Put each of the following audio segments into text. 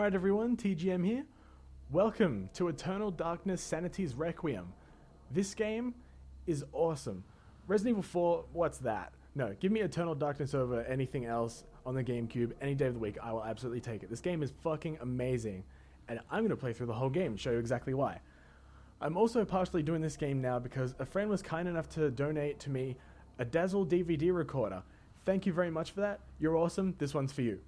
Alright everyone, TGM here. Welcome to Eternal Darkness Sanity's Requiem. This game is awesome. Resident Evil 4, what's that? No, give me Eternal Darkness over anything else on the Gamecube any day of the week. I will absolutely take it. This game is fucking amazing, and I'm going to play through the whole game and show you exactly why. I'm also partially doing this game now because a friend was kind enough to donate to me a Dazzle DVD recorder. Thank you very much for that. You're awesome. This one's for you.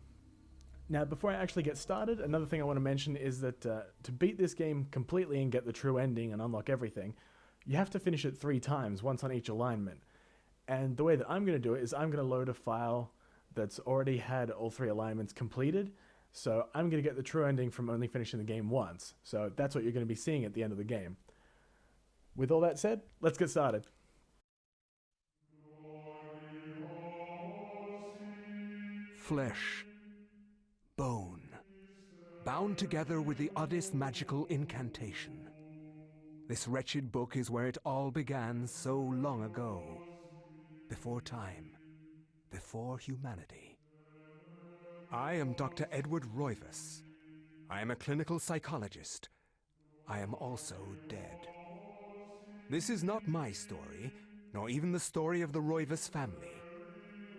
Now, before I actually get started, another thing I want to mention is that to beat this game completely and get the true ending and unlock everything, you have to finish it 3 times, once on each alignment. And the way that I'm going to do it is I'm going to load a file that's already had all 3 alignments completed, so I'm going to get the true ending from only finishing the game once. So that's what you're going to be seeing at the end of the game. With all that said, let's get started. Flesh, bone, bound together with the oddest magical incantation. This wretched book is where it all began so long ago. Before time, before humanity. I am Dr. Edward Roivas. I am a clinical psychologist. I am also dead. This is not my story, nor even the story of the Roivas family.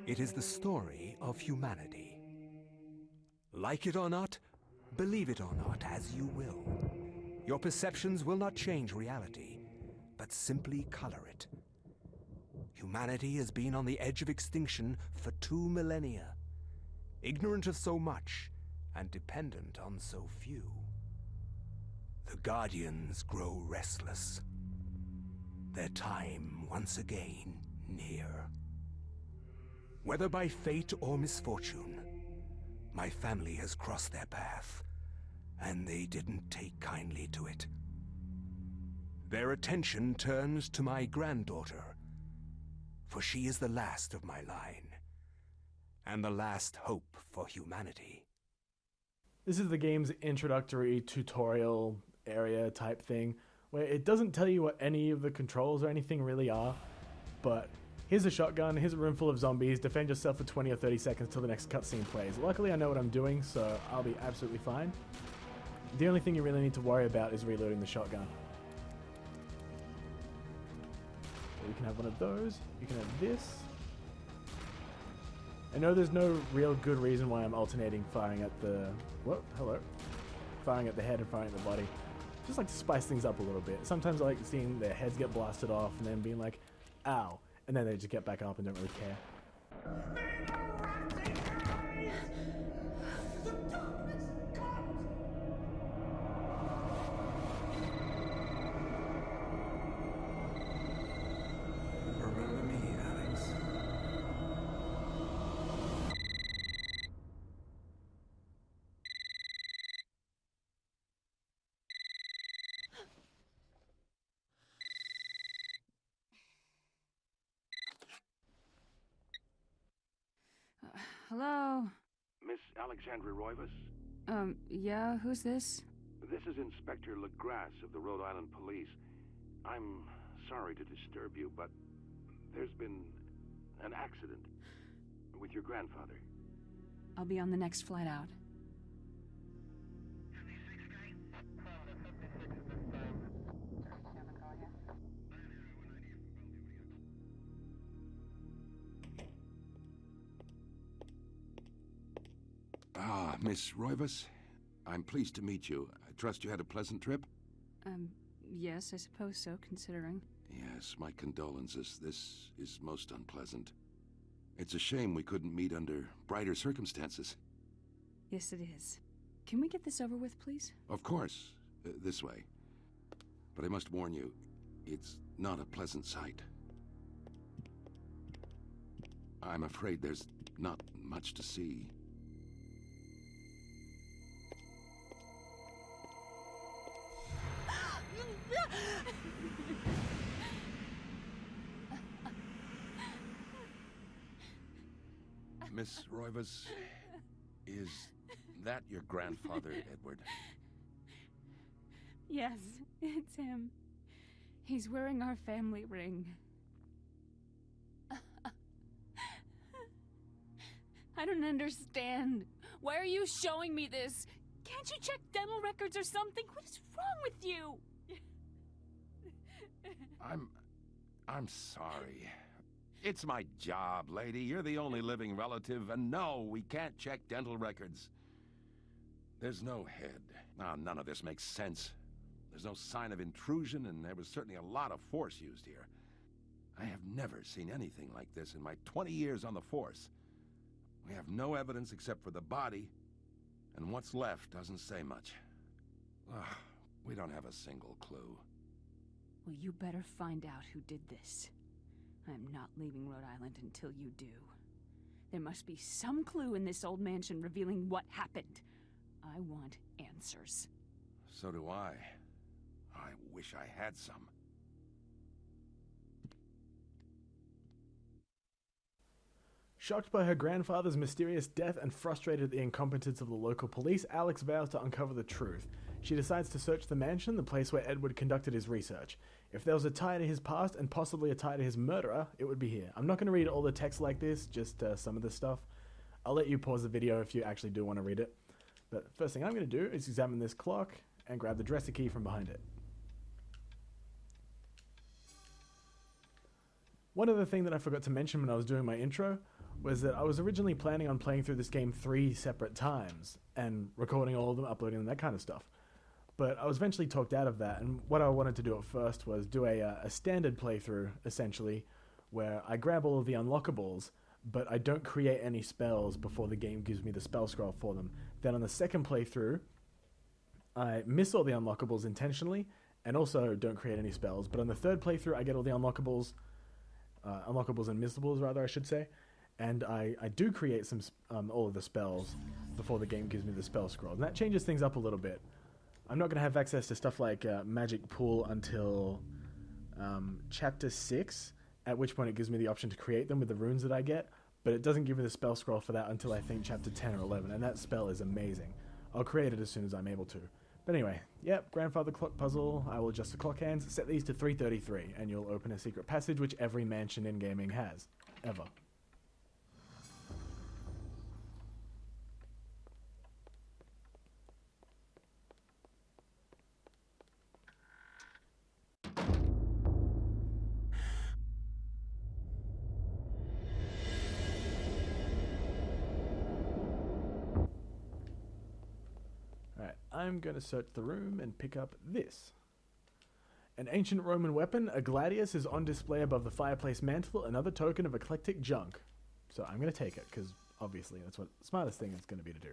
It is the story of humanity. Like it or not, believe it or not, as you will. Your perceptions will not change reality, but simply color it. Humanity has been on the edge of extinction for 2 millennia, ignorant of so much and dependent on so few. The Guardians grow restless, their time once again near. Whether by fate or misfortune, my family has crossed their path, and they didn't take kindly to it. Their attention turns to my granddaughter, for she is the last of my line, and the last hope for humanity. This is the game's introductory tutorial area type thing, where it doesn't tell you what any of the controls or anything really are, but here's a shotgun, here's a room full of zombies, defend yourself for 20 or 30 seconds till the next cutscene plays. Luckily I know what I'm doing, so I'll be absolutely fine. The only thing you really need to worry about is reloading the shotgun. So you can have one of those, you can have this. I know there's no real good reason why I'm alternating firing at the... Whoa, hello. Firing at the head and firing at the body. Just like to spice things up a little bit. Sometimes I like seeing their heads get blasted off and then being like, ow. And then they just get back up and don't really care. Remember me, Alex? Hello? Miss Alexandra Roivas? Yeah, who's this? This is Inspector LaGrasse of the Rhode Island Police. I'm sorry to disturb you, but there's been an accident with your grandfather. I'll be on the next flight out. Ah, Miss Roivas. I'm pleased to meet you. I trust you had a pleasant trip? Yes, I suppose so, considering. Yes, my condolences. This is most unpleasant. It's a shame we couldn't meet under brighter circumstances. Yes, it is. Can we get this over with, please? Of course, this way. But I must warn you, it's not a pleasant sight. I'm afraid there's not much to see. Miss Roivas, is that your grandfather, Edward? Yes, it's him. He's wearing our family ring. I don't understand. Why are you showing me this? Can't Can't you check dental records or something? What is wrong with you? I'm sorry. It's my job, lady. You're the only living relative, and no, we can't check dental records. There's no head. None of this makes sense. There's no sign of intrusion, and there was certainly a lot of force used here. I have never seen anything like this in my 20 years on the force. We have no evidence except for the body, and what's left doesn't say much. Ugh, we don't have a single clue. Well, you better find out who did this. I'm not leaving Rhode Island until you do. There must be some clue in this old mansion revealing what happened. I want answers. So do I. I wish I had some. Shocked by her grandfather's mysterious death and frustrated at the incompetence of the local police, Alex vows to uncover the truth. She decides to search the mansion, the place where Edward conducted his research. If there was a tie to his past and possibly a tie to his murderer, it would be here. I'm not going to read all the text like this, just some of the stuff. I'll let you pause the video if you actually do want to read it. But first thing I'm going to do is examine this clock and grab the dresser key from behind it. One other thing that I forgot to mention when I was doing my intro was that I was originally planning on playing through this game 3 separate times and recording all of them, uploading them, that kind of stuff. But I was eventually talked out of that, and what I wanted to do at first was do a standard playthrough, essentially, where I grab all of the unlockables, but I don't create any spells before the game gives me the spell scroll for them. Then on the second playthrough, I miss all the unlockables intentionally, and also don't create any spells. But on the third playthrough, I get all the unlockables and missables, rather, I should say, and I do create some all of the spells before the game gives me the spell scroll, and that changes things up a little bit. I'm not going to have access to stuff like Magic Pool until Chapter 6, at which point it gives me the option to create them with the runes that I get, but it doesn't give me the spell scroll for that until I think Chapter 10 or 11, and that spell is amazing. I'll create it as soon as I'm able to. But anyway, yep, grandfather clock puzzle. I will adjust the clock hands, set these to 3:33, and you'll open a secret passage, which every mansion in gaming has. Ever. I'm going to search the room and pick up this. An ancient Roman weapon, a gladius, is on display above the fireplace mantle, another token of eclectic junk. So I'm going to take it, because obviously that's what the smartest thing is going to be to do.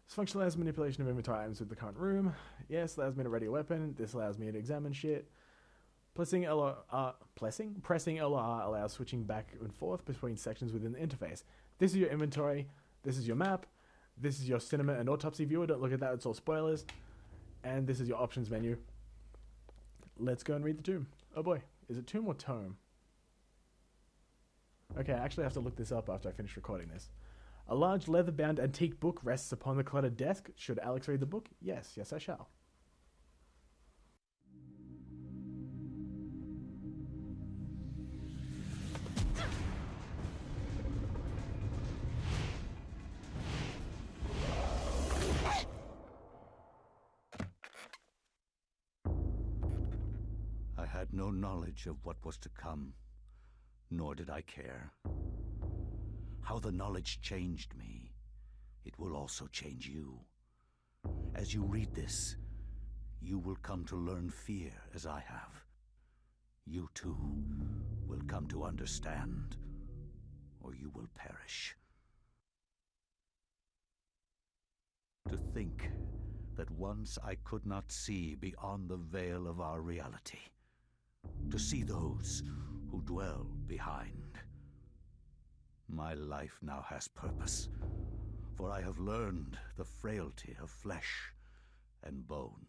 This function allows manipulation of inventory items with the current room. Yes, allows me to ready a weapon. This allows me to examine shit. Pressing LR allows switching back and forth between sections within the interface. This is your inventory. This is your map. This is your cinema and autopsy viewer. Don't look at that, it's all spoilers. And this is your options menu. Let's go and read the tomb. Oh boy, is it tomb or tome? Okay, I actually have to look this up after I finish recording this. A large leather-bound antique book rests upon the cluttered desk. Should Alex read the book? Yes, I shall. I had no knowledge of what was to come, nor did I care. How the knowledge changed me, it will also change you. As you read this, you will come to learn fear as I have. You too will come to understand, or you will perish. To think that once I could not see beyond the veil of our reality, to see those who dwell behind. My life now has purpose, for I have learned the frailty of flesh and bone.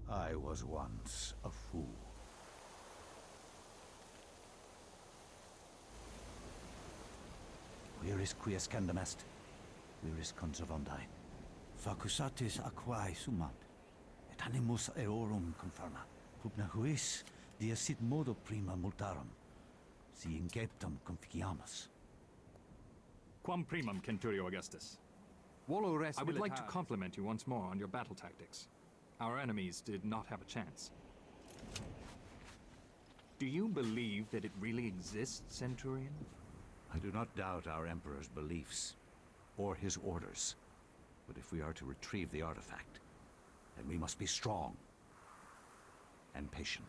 I was once a fool. Where is Quies Candamest? Where is Conservondine? Facusatis aquae sumat, et animus eorum conferma. Pugna huis, dia sit modo prima multarum, si inceptum conficiamus. Quam primum, Centurio Augustus? I would like to compliment you once more on your battle tactics. Our enemies did not have a chance. Do you believe that it really exists, Centurion? I do not doubt our Emperor's beliefs, or his orders. But if we are to retrieve the artifact, then we must be strong and patient.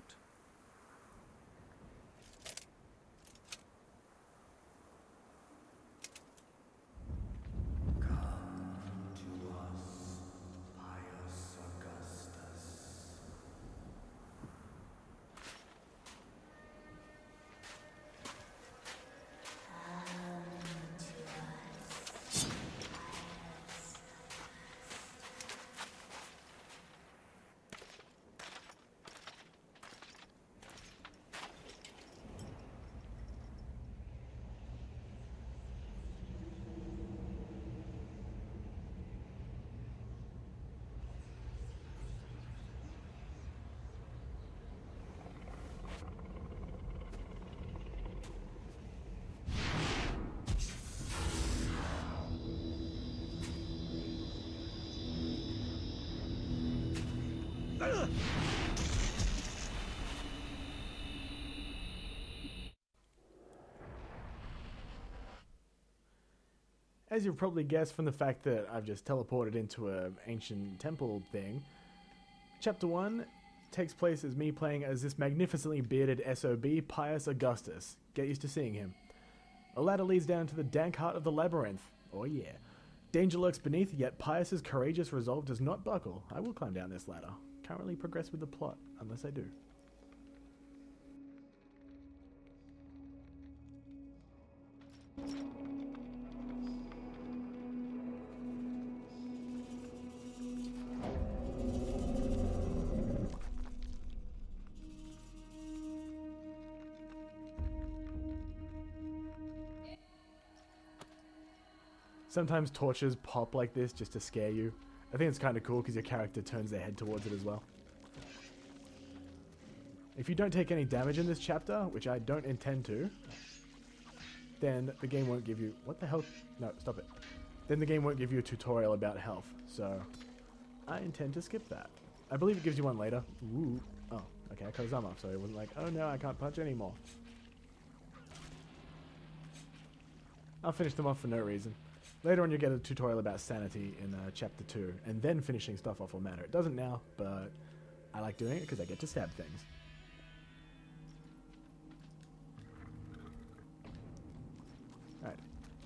As you've probably guessed from the fact that I've just teleported into an ancient temple thing, Chapter 1 takes place as me playing as this magnificently bearded SOB, Pius Augustus. Get used to seeing him. A ladder leads down to the dank heart of the labyrinth. Oh yeah. Danger lurks beneath, yet Pius's courageous resolve does not buckle. I will climb down this ladder. Can't really progress with the plot, unless I do. Sometimes torches pop like this just to scare you. I think it's kind of cool because your character turns their head towards it as well. If you don't take any damage in this chapter, which I don't intend to, then the game won't give you... What the hell? No, stop it. Then the game won't give you a tutorial about health, so I intend to skip that. I believe it gives you one later. Ooh. Oh, okay, I cut his arm off, so it wasn't like, oh no, I can't punch anymore. I'll finish them off for no reason. Later on, you'll get a tutorial about Sanity in Chapter 2, and then finishing stuff off will matter. It doesn't now, but I like doing it because I get to stab things. Alright,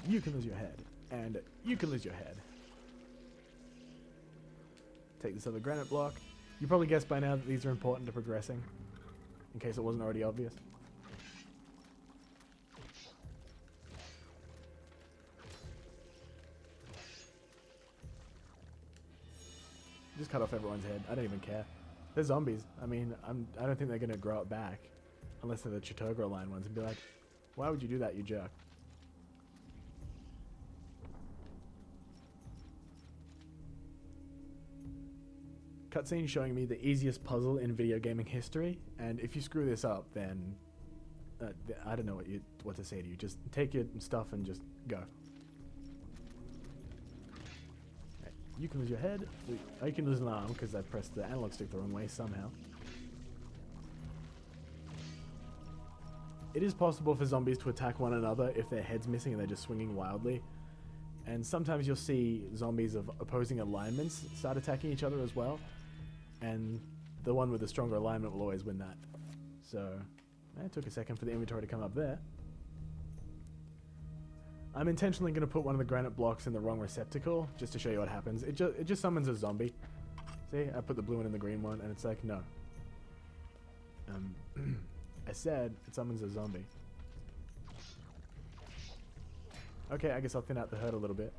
you can lose your head, and you can lose your head. Take this other granite block. You probably guessed by now that these are important to progressing, in case it wasn't already obvious. Just cut off everyone's head. I don't even care. They're zombies. I mean, I don't think they're going to grow it back. Unless they're the Chitogro line ones and be like, why would you do that, you jerk? Cutscene showing me the easiest puzzle in video gaming history. And if you screw this up, then... I don't know what to say to you. Just take your stuff and just go. You can lose your head. You can lose an arm because I pressed the analog stick the wrong way somehow. It is possible for zombies to attack one another if their head's missing and they're just swinging wildly. And sometimes you'll see zombies of opposing alignments start attacking each other as well. And the one with the stronger alignment will always win that. So, it took a second for the inventory to come up there. I'm intentionally going to put one of the granite blocks in the wrong receptacle, just to show you what happens. It just summons a zombie. See, I put the blue one in the green one, and it's like, no. I said it summons a zombie. Okay, I guess I'll thin out the herd a little bit.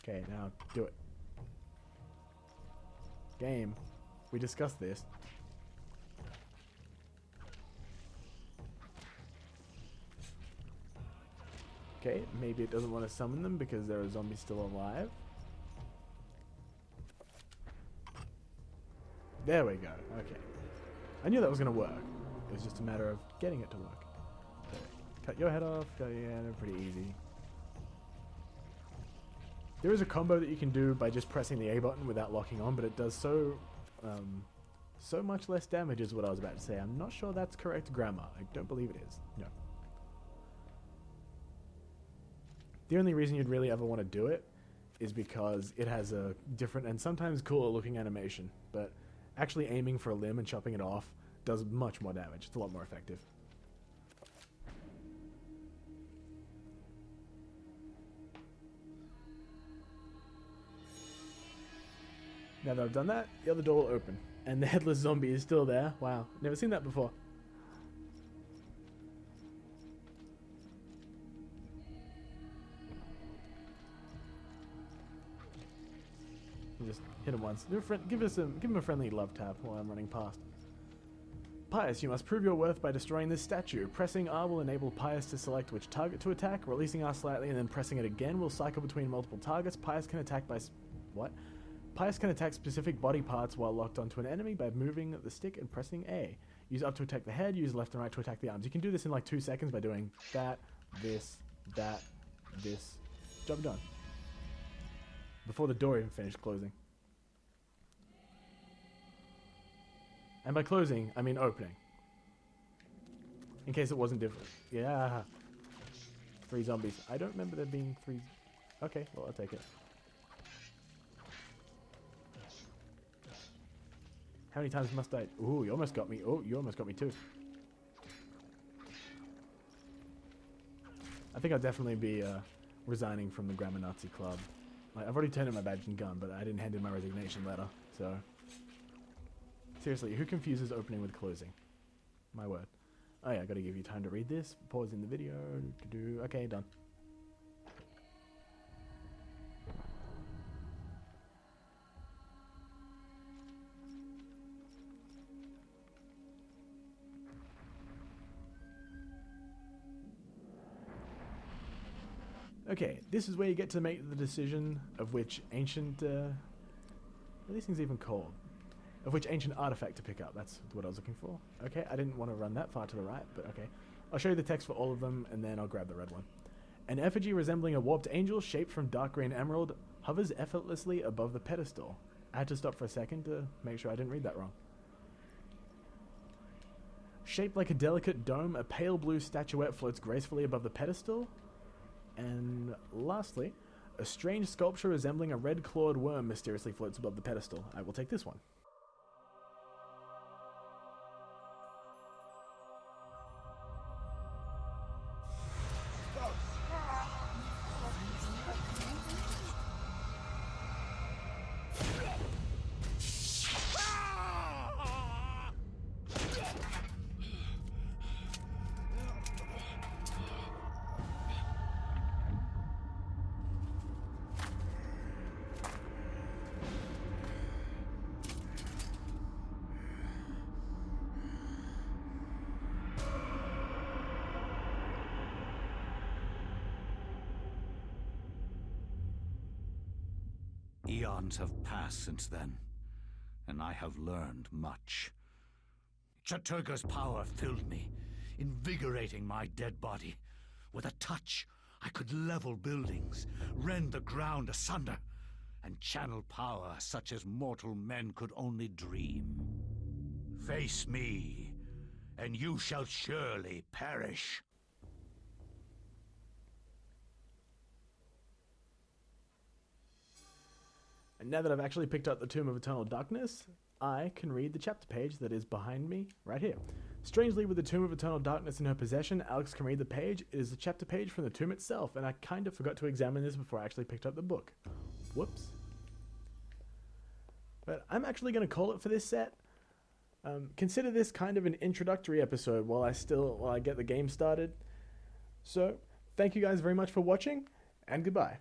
Okay, now do it. Game. We discussed this. Okay, maybe it doesn't want to summon them because there are zombies still alive. There we go. Okay. I knew that was going to work. It was just a matter of getting it to work. cut your head off. Yeah, they're pretty easy. There is a combo that you can do by just pressing the A button without locking on, but it does so much less damage is what I was about to say. I'm not sure that's correct grammar. I don't believe it is. No. The only reason you'd really ever want to do it is because it has a different and sometimes cooler looking animation, but actually aiming for a limb and chopping it off does much more damage. It's a lot more effective. Now that I've done that, the other door will open. And the headless zombie is still there. Wow, never seen that before. Just hit him once. Give him a friendly love tap while I'm running past. Pius, you must prove your worth by destroying this statue. Pressing R will enable Pius to select which target to attack. Releasing R slightly and then pressing it again will cycle between multiple targets. Pius can attack by... What? Pius can attack specific body parts while locked onto an enemy by moving the stick and pressing A. Use up to attack the head, use left and right to attack the arms. You can do this in like 2 seconds by doing that, this. Job done. Before the door even finished closing. And by closing, I mean opening. In case it wasn't different. Yeah. 3 zombies. I don't remember there being 3... Okay, well, I'll take it. How many times must I... Ooh, you almost got me. Oh, you almost got me too. I think I'll definitely be resigning from the Grammar Nazi Club. Like, I've already turned in my badge and gun, but I didn't hand in my resignation letter, so... Seriously, who confuses opening with closing? My word. Oh yeah, I gotta give you time to read this. Pause in the video. Okay, done. Okay, this is where you get to make the decision of which ancient... are these things even called? Of which ancient artifact to pick up. That's what I was looking for. Okay, I didn't want to run that far to the right, but okay. I'll show you the text for all of them, and then I'll grab the red one. An effigy resembling a warped angel shaped from dark green emerald hovers effortlessly above the pedestal. I had to stop for a second to make sure I didn't read that wrong. Shaped like a delicate dome, a pale blue statuette floats gracefully above the pedestal. And lastly, a strange sculpture resembling a red-clawed worm mysteriously floats above the pedestal. I will take this one. Eons have passed since then, and I have learned much. Chatturga's power filled me, invigorating my dead body. With a touch, I could level buildings, rend the ground asunder, and channel power such as mortal men could only dream. Face me, and you shall surely perish. And now that I've actually picked up the Tomb of Eternal Darkness, I can read the chapter page that is behind me right here. Strangely, with the Tomb of Eternal Darkness in her possession, Alex can read the page. It is the chapter page from the tomb itself, and I kind of forgot to examine this before I actually picked up the book. Whoops. But I'm actually going to call it for this set. Consider this kind of an introductory episode while I get the game started. So, thank you guys very much for watching, and goodbye.